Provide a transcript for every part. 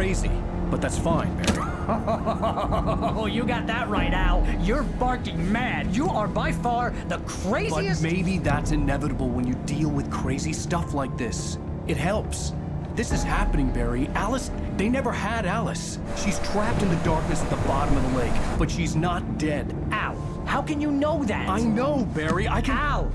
crazy, but that's fine, Barry. Oh, you got that right, Al. You're barking mad. You are by far the craziest... But maybe that's inevitable when you deal with crazy stuff like this. It helps. This is happening, Barry. Alice, they never had Alice. She's trapped in the darkness at the bottom of the lake, but she's not dead. Al, how can you know that? I know, Barry. I can... Al,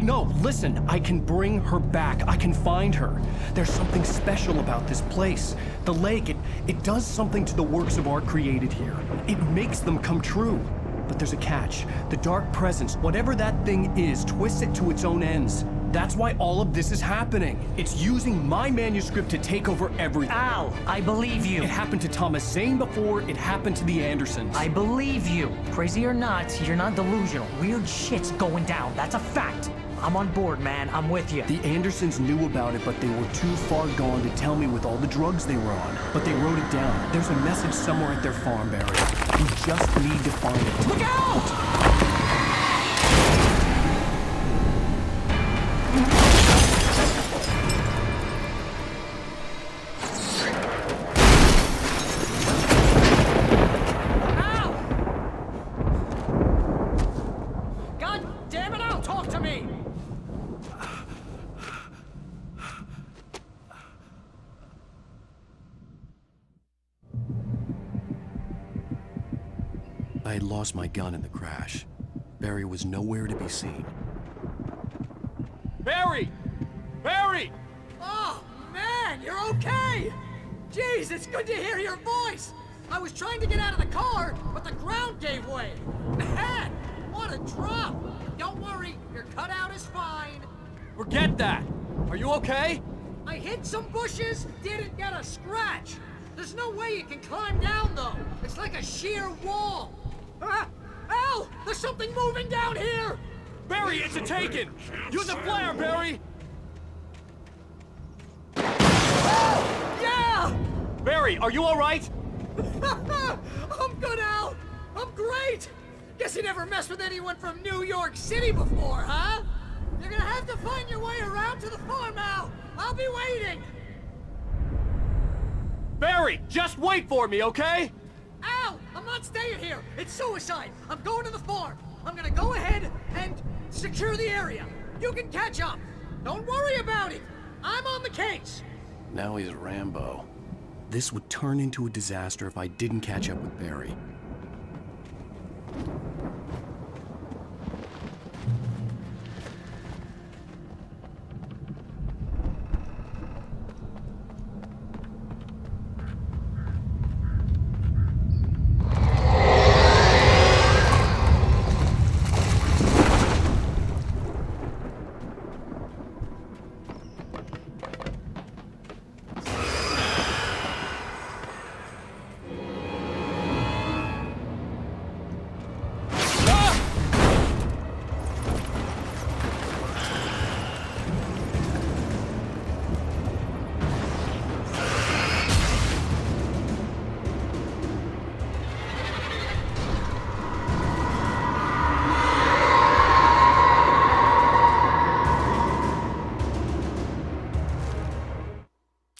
No, listen. I can bring her back. I can find her. There's something special about this place. The lake, it does something to the works of art created here. It makes them come true. But there's a catch. The dark presence, whatever that thing is, twists it to its own ends. That's why all of this is happening. It's using my manuscript to take over everything. Al, I believe you. It happened to Thomas Zane before, it happened to the Andersons. I believe you. Crazy or not, you're not delusional. Weird shit's going down. That's a fact. I'm on board, man. I'm with you. The Andersons knew about it, but they were too far gone to tell me with all the drugs they were on. But they wrote it down. There's a message somewhere at their farm, Barry. We just need to find it. Look out! I had lost my gun in the crash. Barry was nowhere to be seen. Barry! Barry! Oh, man, you're okay! Jeez, it's good to hear your voice! I was trying to get out of the car, but the ground gave way. Man, what a drop! Don't worry, your cutout is fine. Forget that! Are you okay? I hit some bushes, didn't get a scratch. There's no way you can climb down, though. It's like a sheer wall. Al! There's something moving down here! Barry, it's a taken! Use a flare, Barry! Yeah! Barry, are you alright? I'm good, Al! I'm great! Guess you never messed with anyone from New York City before, huh? You're gonna have to find your way around to the farm, Al! I'll be waiting! Barry, just wait for me, okay? Al! I'm not staying here! It's suicide! I'm going to the farm! I'm gonna go ahead and secure the area! You can catch up! Don't worry about it! I'm on the case! Now he's Rambo. This would turn into a disaster if I didn't catch up with Barry.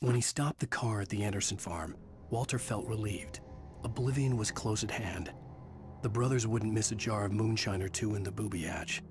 When he stopped the car at the Anderson farm, Walter felt relieved. Oblivion was close at hand. The brothers wouldn't miss a jar of moonshine or two in the booby hatch.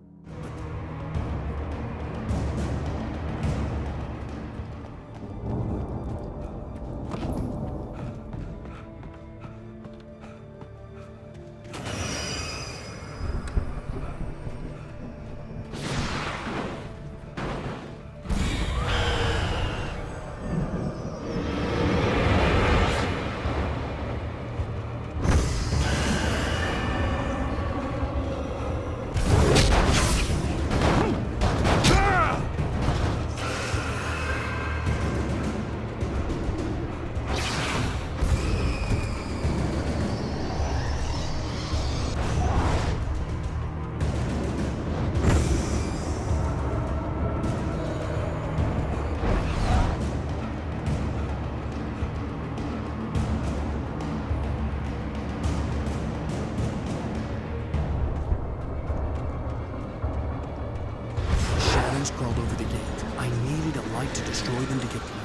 Crawled over the gate. I needed a light to destroy them to get through.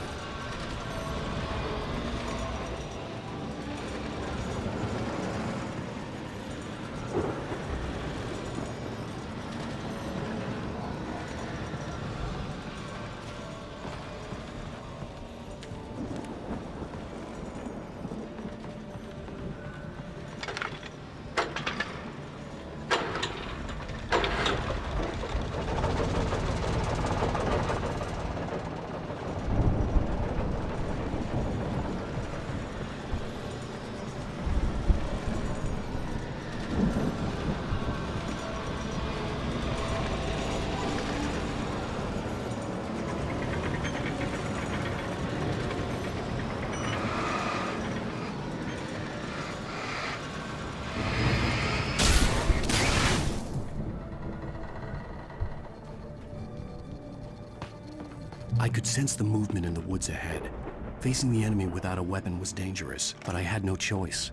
I could sense the movement in the woods ahead. Facing the enemy without a weapon was dangerous, but I had no choice.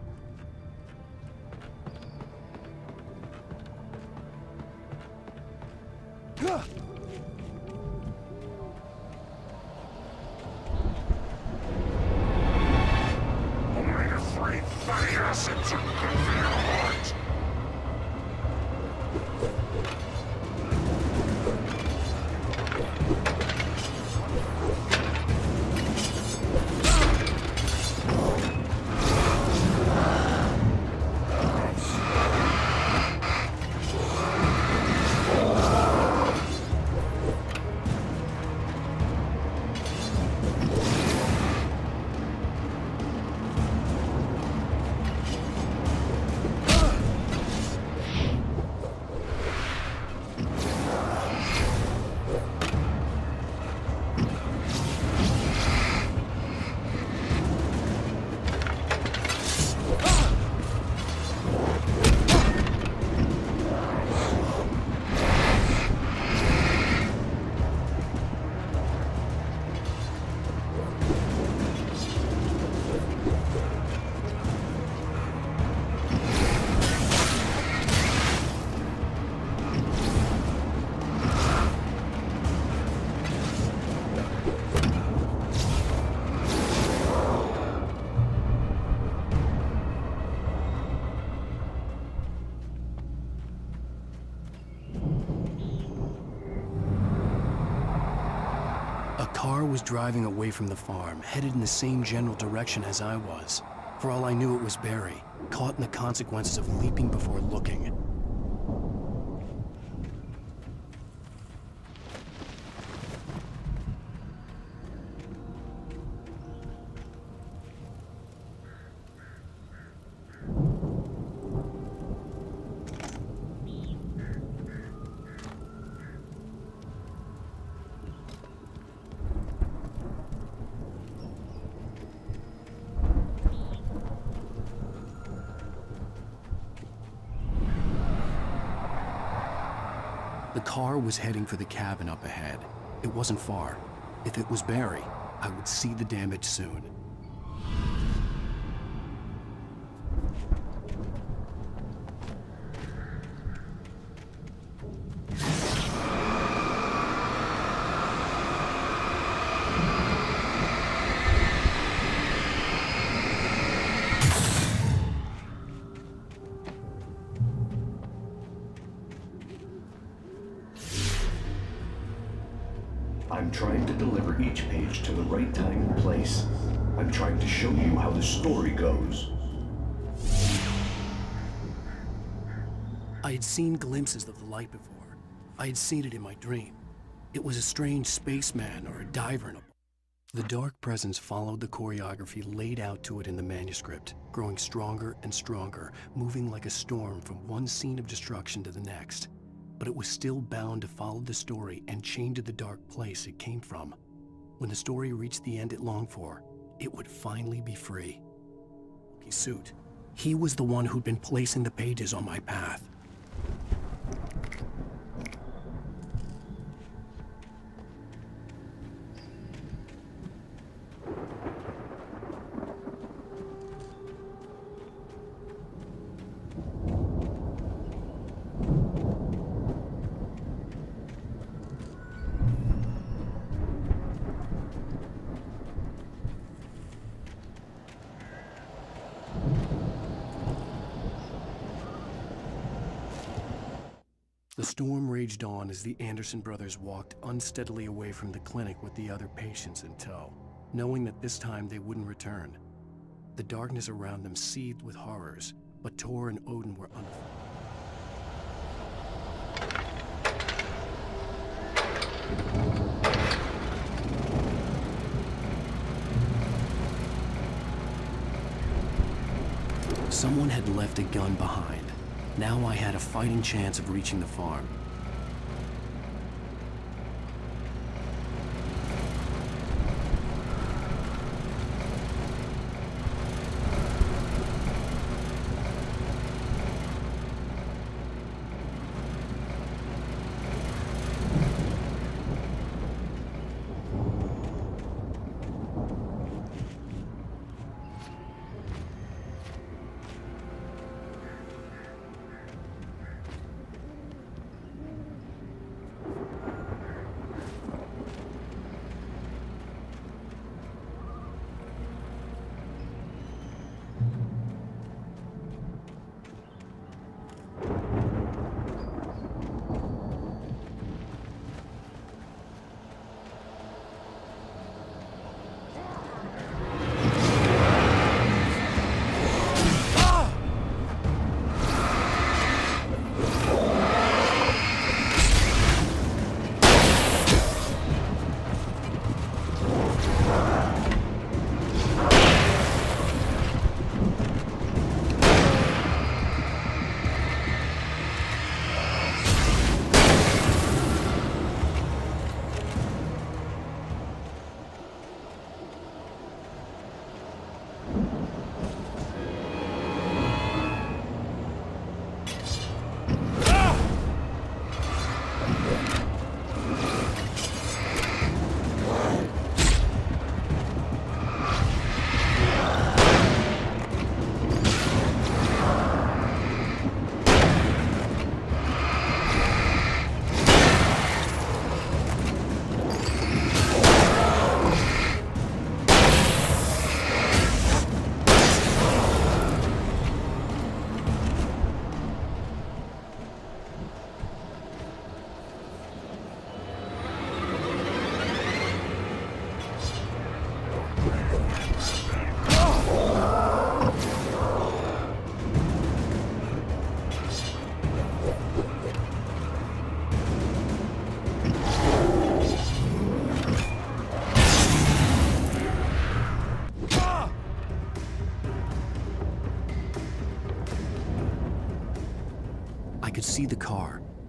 A car was driving away from the farm, headed in the same general direction as I was. For all I knew, it was Barry, caught in the consequences of leaping before looking. The car was heading for the cabin up ahead. It wasn't far. If it was Barry, I would see the damage soon. I'm trying to deliver each page to the right time and place. I'm trying to show you how the story goes. I had seen glimpses of the light before. I had seen it in my dream. It was a strange spaceman or a diver in a... The dark presence followed the choreography laid out to it in the manuscript, growing stronger and stronger, moving like a storm from one scene of destruction to the next. But it was still bound to follow the story and chained to the dark place it came from. When the story reached the end it longed for, it would finally be free. Suit. He was the one who'd been placing the pages on my path. The storm raged on as the Anderson brothers walked unsteadily away from the clinic with the other patients in tow, knowing that this time they wouldn't return. The darkness around them seethed with horrors, but Tor and Odin were unafraid. Someone had left a gun behind. Now I had a fighting chance of reaching the farm.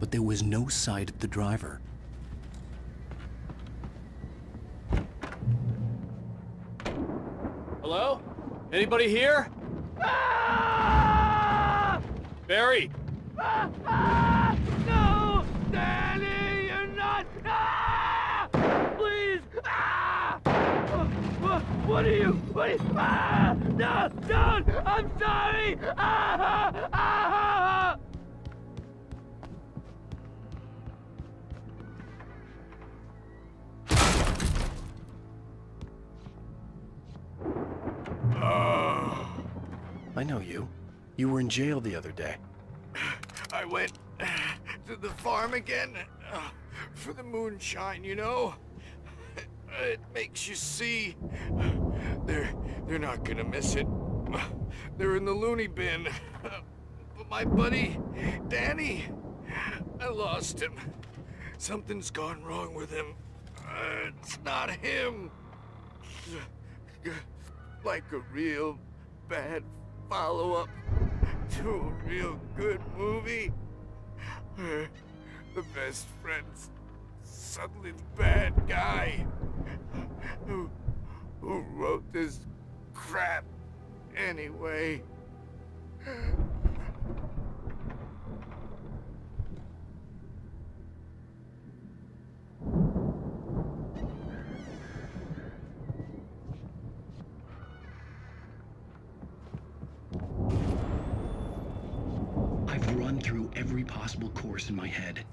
but there was no sight of the driver. Hello? Anybody here? Ah! Barry! No! Danny, you're not! Ah! Please! Ah! What are you? Ah! No! Don't! I'm sorry! Ah! Ah! I know you. You were in jail the other day. I went to the farm again for the moonshine, you know? It makes you see. They're not gonna miss it. They're in the loony bin. But my buddy, Danny, I lost him. Something's gone wrong with him. It's not him. Like a real bad follow-up to a real good movie. The best friend's suddenly the bad guy. Who wrote this crap anyway? I've run through every possible course in my head.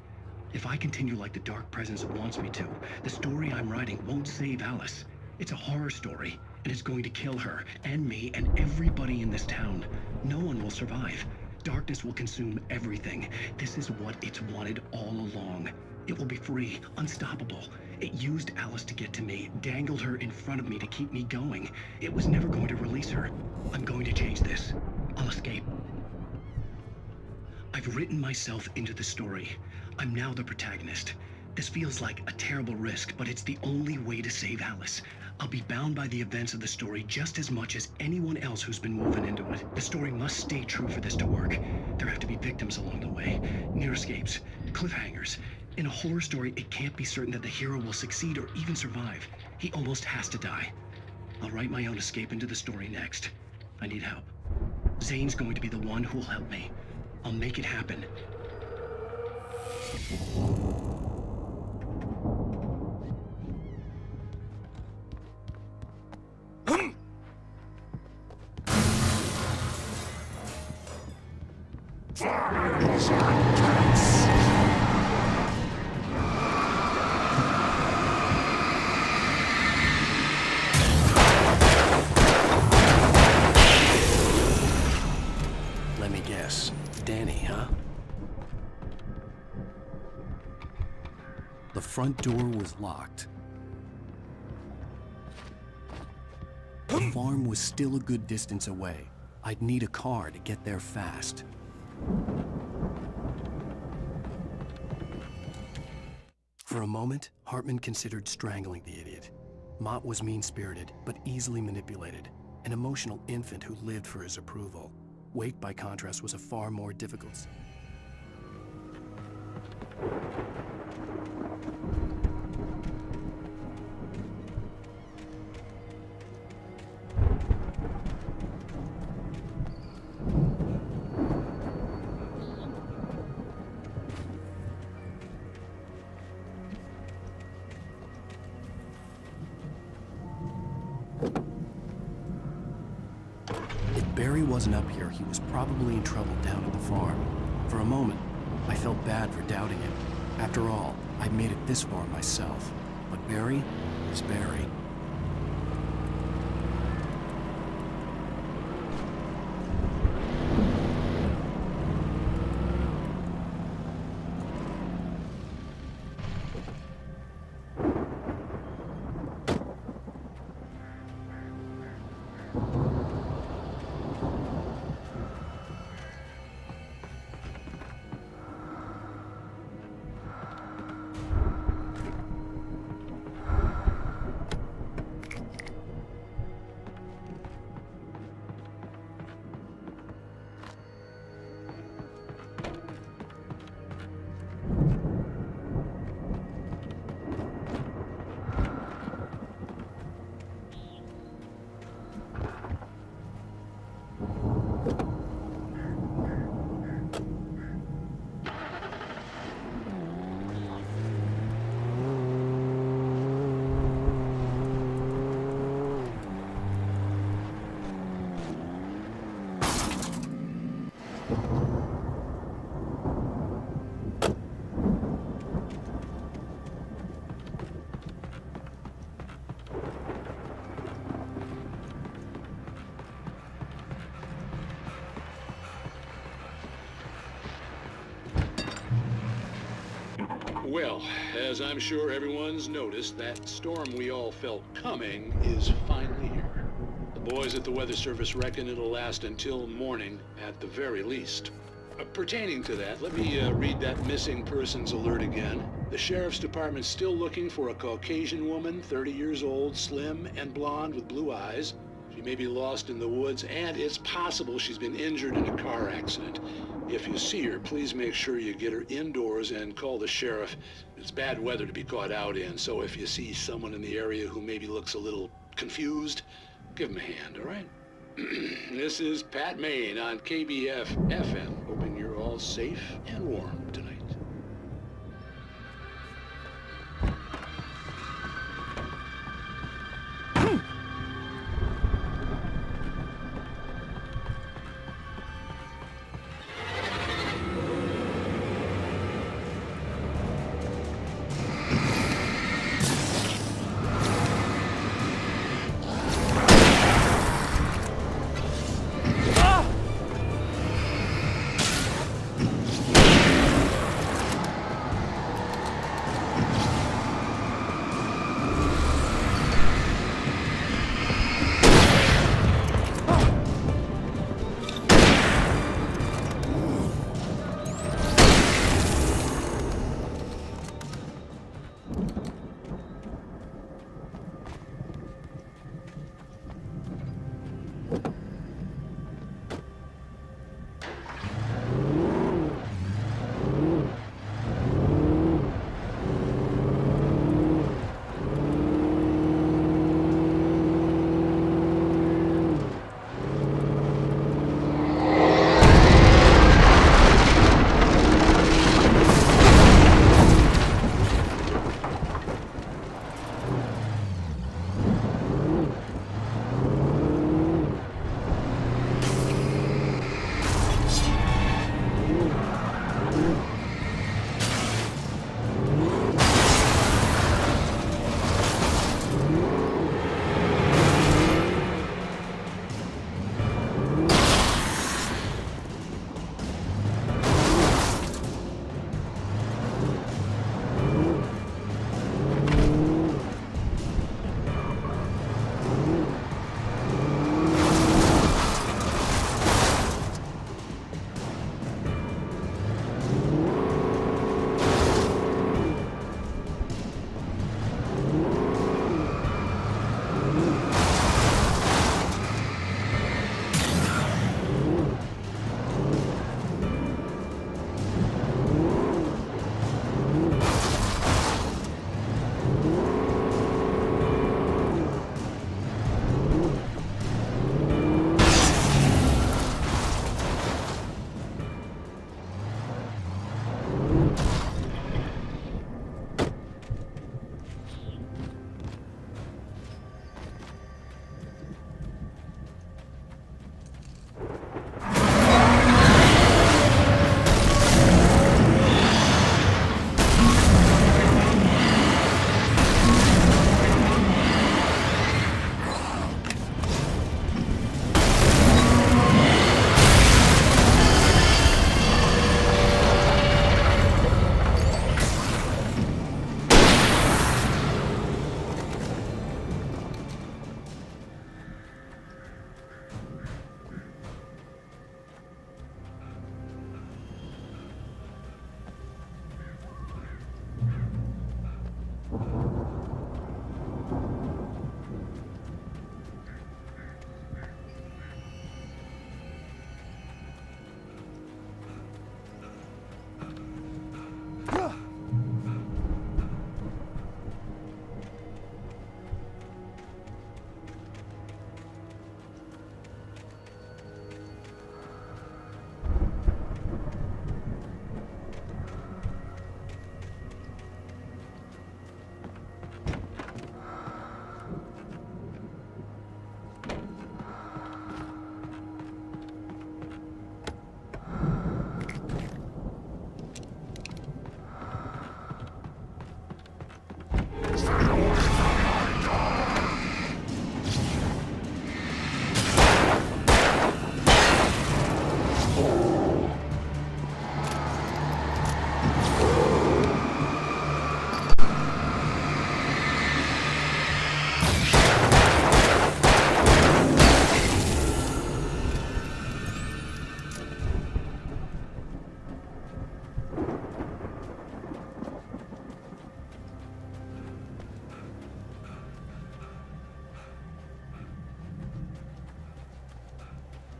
If I continue like the Dark Presence wants me to, the story I'm writing won't save Alice. It's a horror story, and it's going to kill her, and me, and everybody in this town. No one will survive. Darkness will consume everything. This is what it's wanted all along. It will be free, unstoppable. It used Alice to get to me, dangled her in front of me to keep me going. It was never going to release her. I'm going to change this. I'll escape. I've written myself into the story. I'm now the protagonist. This feels like a terrible risk, but it's the only way to save Alice. I'll be bound by the events of the story just as much as anyone else who's been woven into it. The story must stay true for this to work. There have to be victims along the way, near escapes, cliffhangers. In a horror story, it can't be certain that the hero will succeed or even survive. He almost has to die. I'll write my own escape into the story next. I need help. Zane's going to be the one who'll help me. I'll make it happen. Let me guess. Danny, huh? The front door was locked. The farm was still a good distance away. I'd need a car to get there fast. For a moment, Hartman considered strangling the idiot. Mott was mean-spirited, but easily manipulated. An emotional infant who lived for his approval. Wake, by contrast, was a far more difficult. Barry wasn't up here, he was probably in trouble down at the farm. For a moment, I felt bad for doubting him. After all, I'd made it this far myself. But Barry is Barry. Well, as I'm sure everyone's noticed, that storm we all felt coming is finally here. The boys at the Weather Service reckon it'll last until morning at the very least. Pertaining to that, let me read that missing persons alert again. The Sheriff's Department's still looking for a Caucasian woman, 30 years old, slim and blonde with blue eyes. She may be lost in the woods, and it's possible she's been injured in a car accident. If you see her, please make sure you get her indoors and call the sheriff. It's bad weather to be caught out in, so if you see someone in the area who maybe looks a little confused, give him a hand, all right? This is Pat Maine on KBF FM, hoping you're all safe and warm tonight.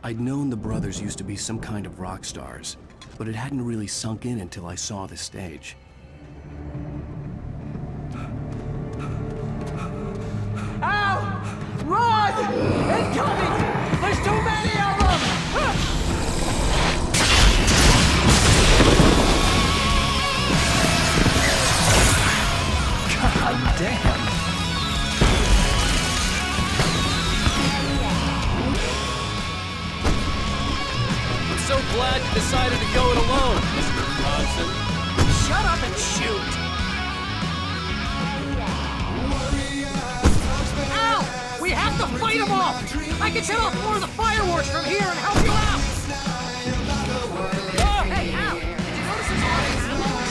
I'd known the brothers used to be some kind of rock stars, but it hadn't really sunk in until I saw the stage. Al! Run! Incoming! There's too many of them! God damn! I'm so glad you decided to go it alone, Mr. Johnson. Shut up and shoot! Al! We have to fight them off! I can set off more of the fireworks from here and help you out! Hey, Al! Did you notice there's a lot of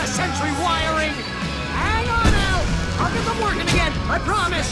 century wiring! Hang on, Al! I'll get them working again, I promise!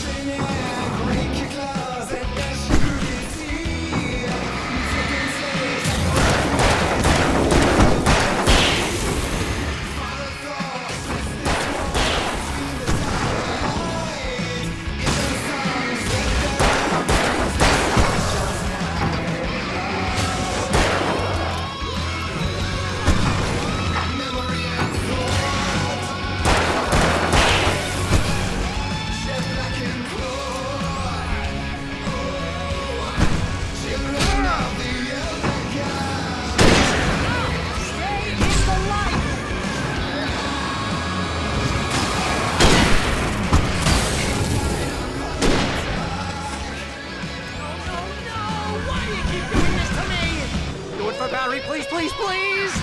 Barry, please, please, please!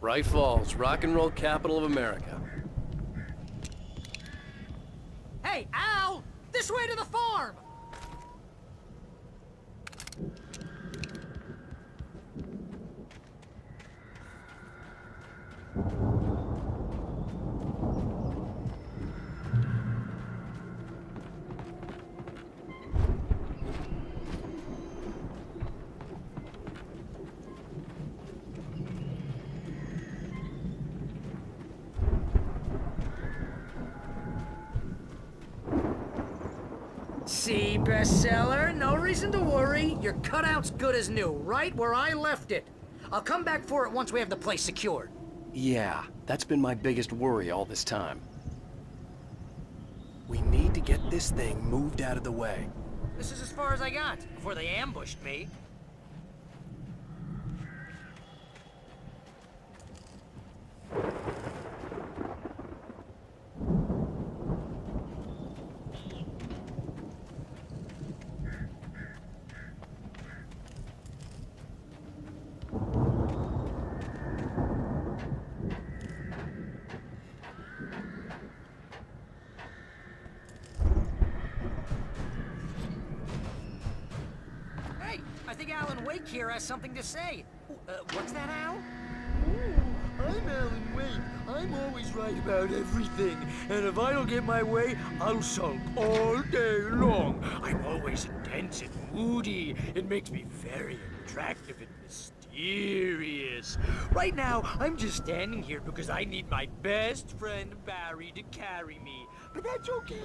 Bright Falls, rock and roll capital of America. Hey, Al! This way to the farm! see, bestseller. No reason to worry. Your cutout's good as new, right where I left it. I'll come back for it once we have the place secured. Yeah, that's been my biggest worry all this time. We need to get this thing moved out of the way. This is as far as I got before they ambushed me. Hey, I think Alan Wake here has something to say. What's that, Al? I'm Alan Wake. I'm always right about everything. And if I don't get my way, I'll sulk all day long. I'm always intense and moody. It makes me very attractive and mysterious. Right now, I'm just standing here because I need my best friend Barry to carry me. But that's okay.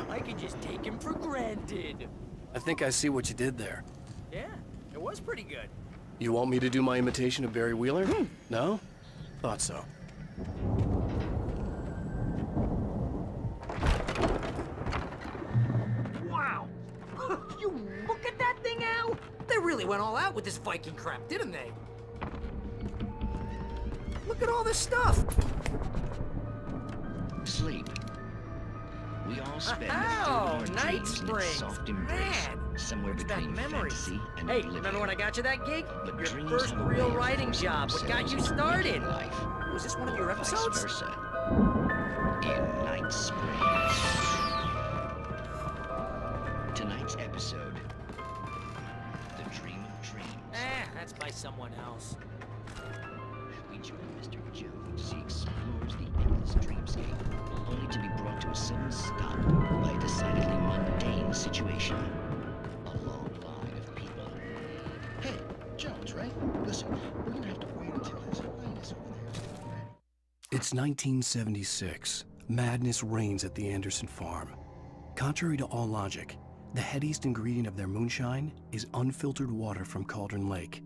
I can just take him for granted. I think I see what you did there. Yeah, it was pretty good. You want me to do my imitation of Barry Wheeler? No? Thought so. Wow! You look at that thing, Al! They really went all out with this Viking crap, didn't they? Look at all this stuff! Sleep. We all spend the Oh, third of our Night dreams in its Springs. soft embrace, Man, somewhere it's back between memories. fantasy and Hey, oblivion. remember when I got you that gig? But Your dreams first have a real way of writing forcing job. What got themselves you into started? waking life. Was this one of your Vice episodes? versa. In Night Springs. Tonight's episode, The Dream of Dreams. That's by someone else. We join Mr. Jones as he explores the endless dreamscape, only to be brought to a sudden stop by a decidedly mundane situation. A long line of people. Hey, Jones, right? Listen, we're gonna have to wait until his highness over there is ready. It's 1976. Madness reigns at the Anderson farm. Contrary to all logic, the headiest ingredient of their moonshine is unfiltered water from Cauldron Lake.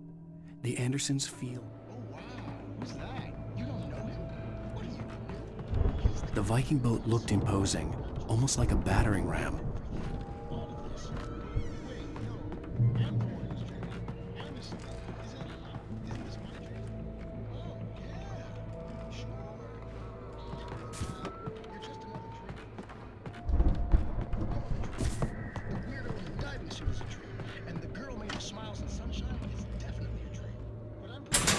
The Andersons feel Oh, wow. Who's that? You don't know him? What are you? He's the the Viking boat looked imposing, almost like a battering ram. all of this. Wait, no. I'm the one who's dreaming. Anderson, isn't this my dream? Oh, yeah. Sure. You're just another dream. The weirdo in the diving suit is a dream, and the girl made of smiles and sunshine is definitely a dream. But I'm pretty sure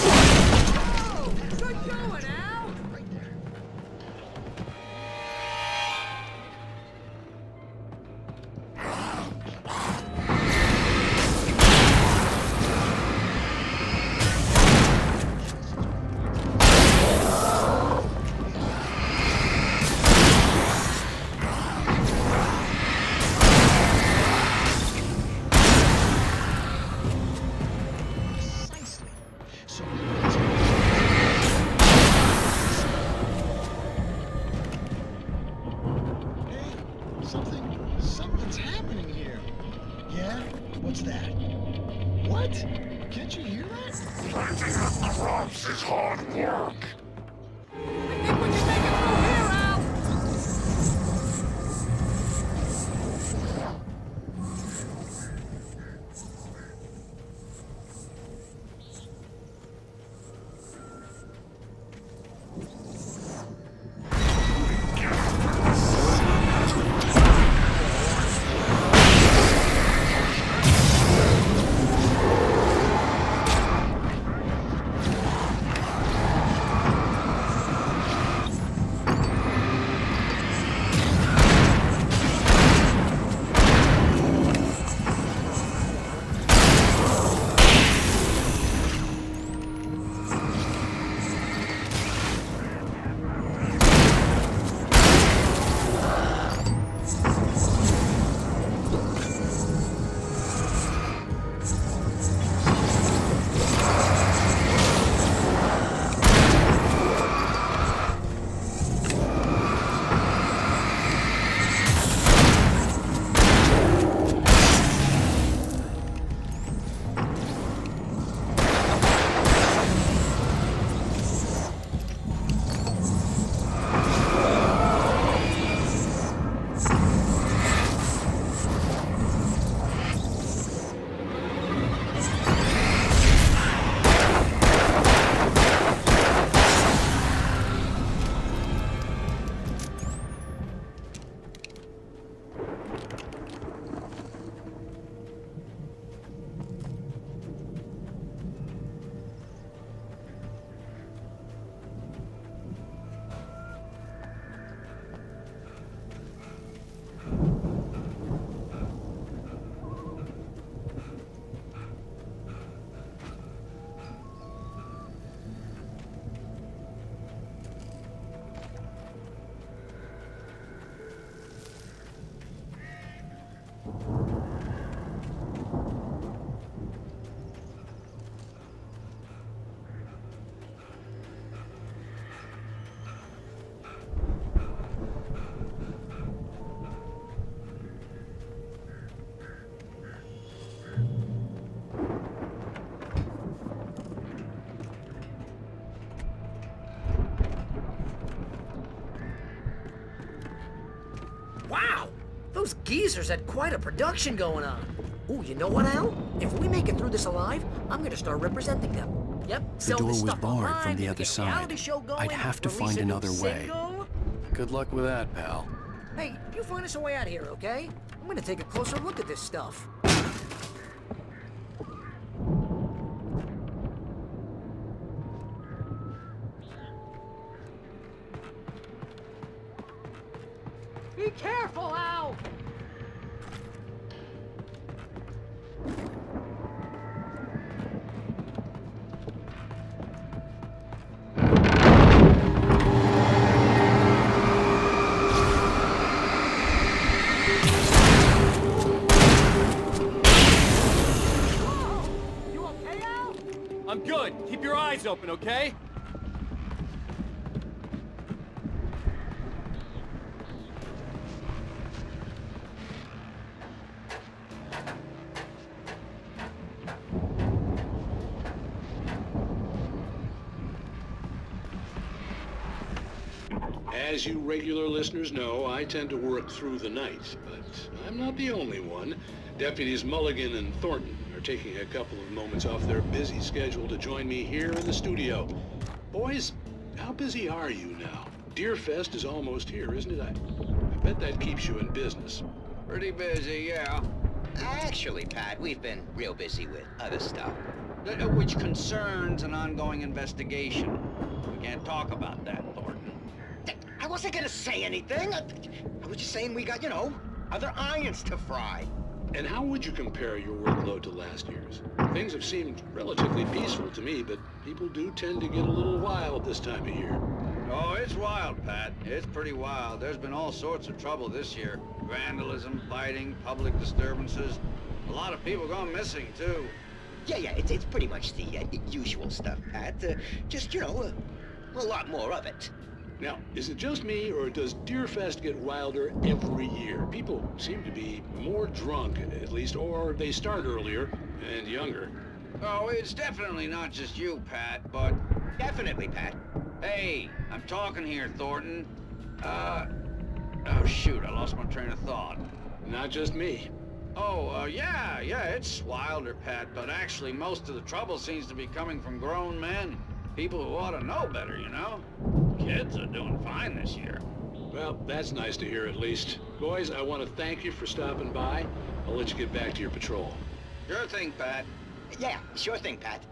Oh, good going, Al! right there. Precisely. So hey, something's happening here. Yeah? What's that? What? Can't you hear that? I think we can make it through here, Al! Those geezers had quite a production going on. Ooh, you know what, Al? If we make it through this alive, I'm gonna start representing them. Yep, The sell door this was stuff barred online, from the maybe other get a reality side. show going, I'd have to release find a new another way. single. Good luck with that, pal. Hey, you find us a way out of here, okay? I'm gonna take a closer look at this stuff. Be careful, Al! You okay, Al? I'm good. Keep your eyes open, okay? As you regular listeners know, I tend to work through the night, but I'm not the only one. Deputies Mulligan and Thornton are taking a couple of moments off their busy schedule to join me here in the studio. Boys, how busy are you now? Deerfest is almost here, isn't it? I bet that keeps you in business. Pretty busy, yeah. Actually, Pat, we've been real busy with other stuff, which concerns an ongoing investigation. We can't talk about that, Thornton. I wasn't gonna say anything. I was just saying we got, other irons to fry. And how would you compare your workload to last year's? Things have seemed relatively peaceful to me, but people do tend to get a little wild this time of year. Oh, it's wild, Pat. It's pretty wild. There's been all sorts of trouble this year. Vandalism, fighting, public disturbances. A lot of people gone missing, too. Yeah, it's pretty much the usual stuff, Pat. Just, a lot more of it. Now, is it just me, or does Deerfest get wilder every year? People seem to be more drunk, at least, or they start earlier and younger. Oh, it's definitely not just you, Pat, but... Definitely, Pat. Hey, I'm talking here, Thornton. Oh, shoot, I lost my train of thought. Not just me. Oh, yeah, it's wilder, Pat, but actually most of the trouble seems to be coming from grown men. People who ought to know better, Kids are doing fine this year. Well, that's nice to hear at least. Boys, I want to thank you for stopping by. I'll let you get back to your patrol. Sure thing, Pat. Yeah, sure thing, Pat.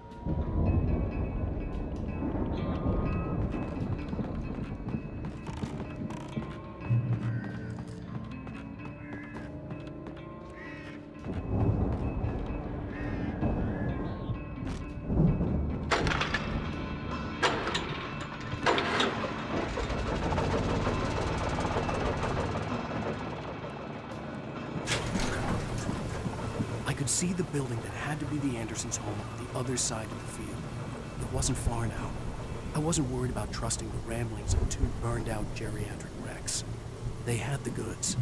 See the building that had to be the Andersons' home on the other side of the field. It wasn't far now. I wasn't worried about trusting the ramblings of two burned-out geriatric wrecks. They had the goods.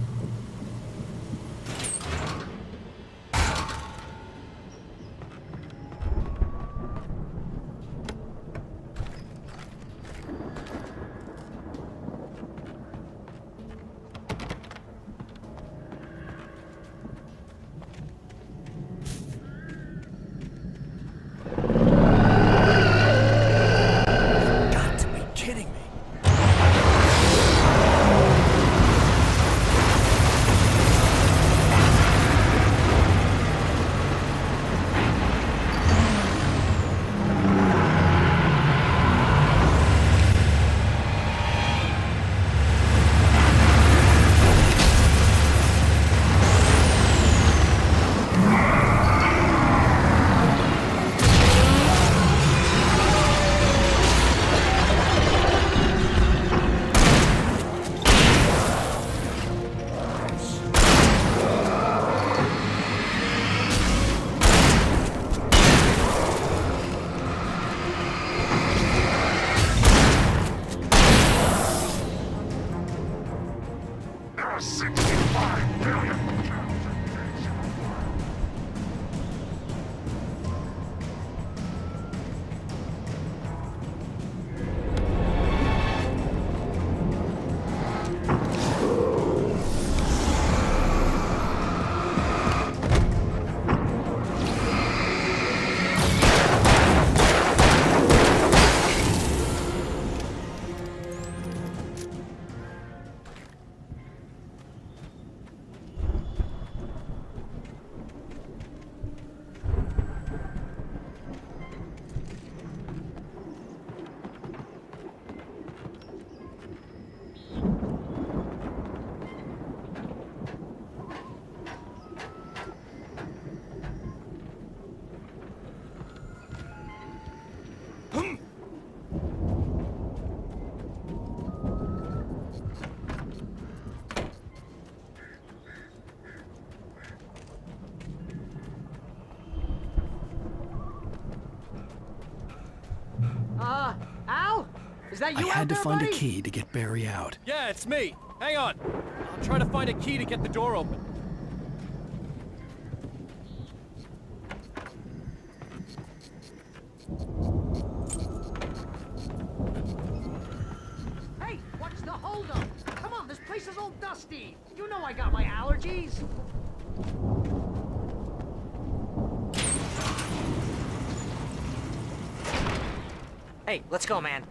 Al? Is that you I had to out there, find buddy? a key to get Barry out. Yeah, it's me. Hang on. I'll try to find a key to get the door open. Hey, what's the holdup? Come on, this place is all dusty. You know I got my allergies. Hey, let's go, man.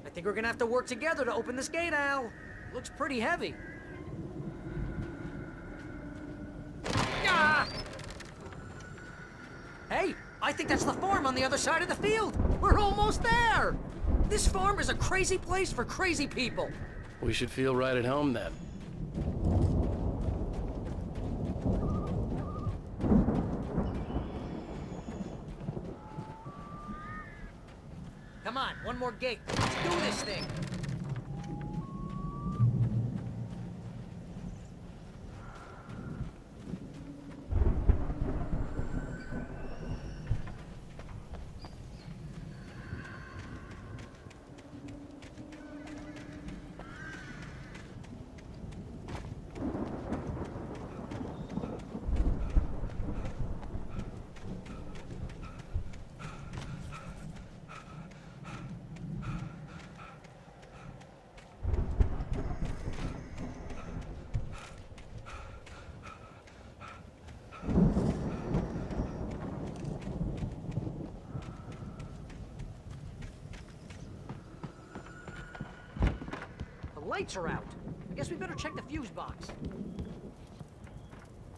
I think we're gonna have to work together to open this gate, Al. Looks pretty heavy. Ah! Hey, I think that's the farm on the other side of the field. We're almost there. This farm is a crazy place for crazy people. We should feel right at home then. Come on, one more gate. Let's do this thing. Lights are out. I guess we better check the fuse box.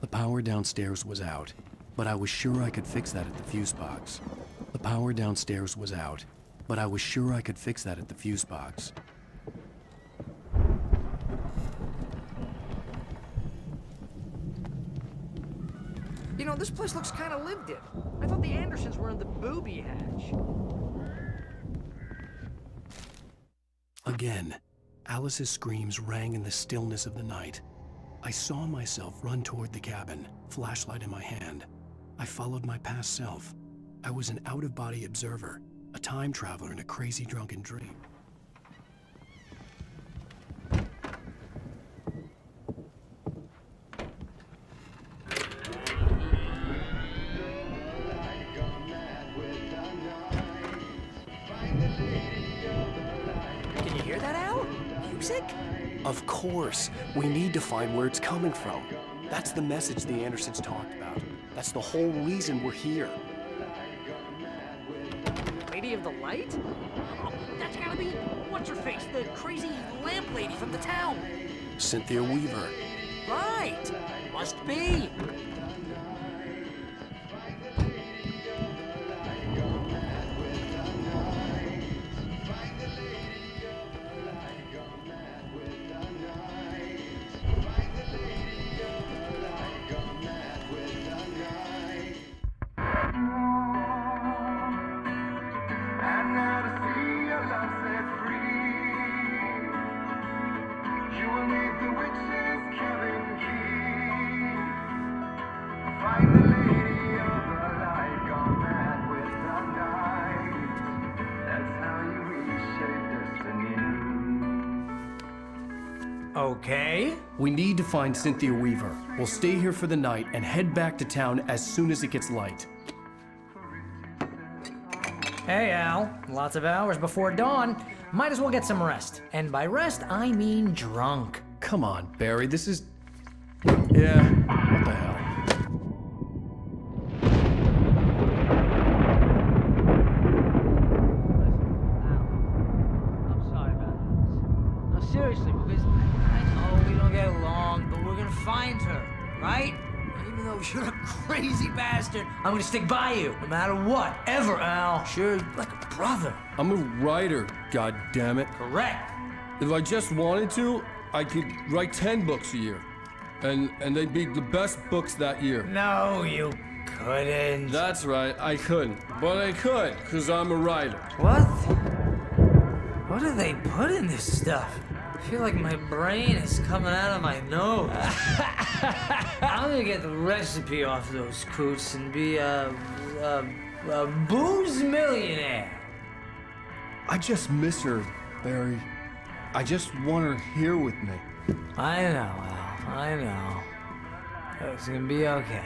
The power downstairs was out, but I was sure I could fix that at the fuse box. The power downstairs was out, but I was sure I could fix that at the fuse box. You know, this place looks kind of lived in. I thought the Andersons were in the booby hatch. Again, Alice's screams rang in the stillness of the night. I saw myself run toward the cabin, flashlight in my hand. I followed my past self. I was an out-of-body observer, a time traveler in a crazy drunken dream. Can you hear that, Al? Music? Of course. We need to find where it's coming from. That's the message the Andersons talked about. That's the whole reason we're here. Lady of the Light? Oh, that's gotta be, what's-her-face, the crazy lamp lady from the town. Cynthia Weaver. Right. Must be. Okay. We need to find Cynthia Weaver. We'll stay here for the night and head back to town as soon as it gets light. Hey, Al. Lots of hours before dawn. Might as well get some rest. And by rest, I mean drunk. Come on, Barry, this is... Yeah, what the hell? I'm sorry about this. No, seriously, because I know we don't get along, but we're gonna find her, right? Even though you're a crazy bastard, I'm gonna stick by you, no matter what, ever, Al. Sure, like a brother. I'm a writer, goddammit. Correct. If I just wanted to, I could write 10 books a year. And they'd be the best books that year. No, you couldn't. That's right, I couldn't. But I could, because I'm a writer. What? What do they put in this stuff? I feel like my brain is coming out of my nose. I'm gonna get the recipe off those coots and be a booze millionaire. I just miss her, Barry. I just want her here with me. I know, Al. I know. It's gonna be okay.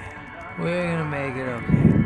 We're gonna make it okay.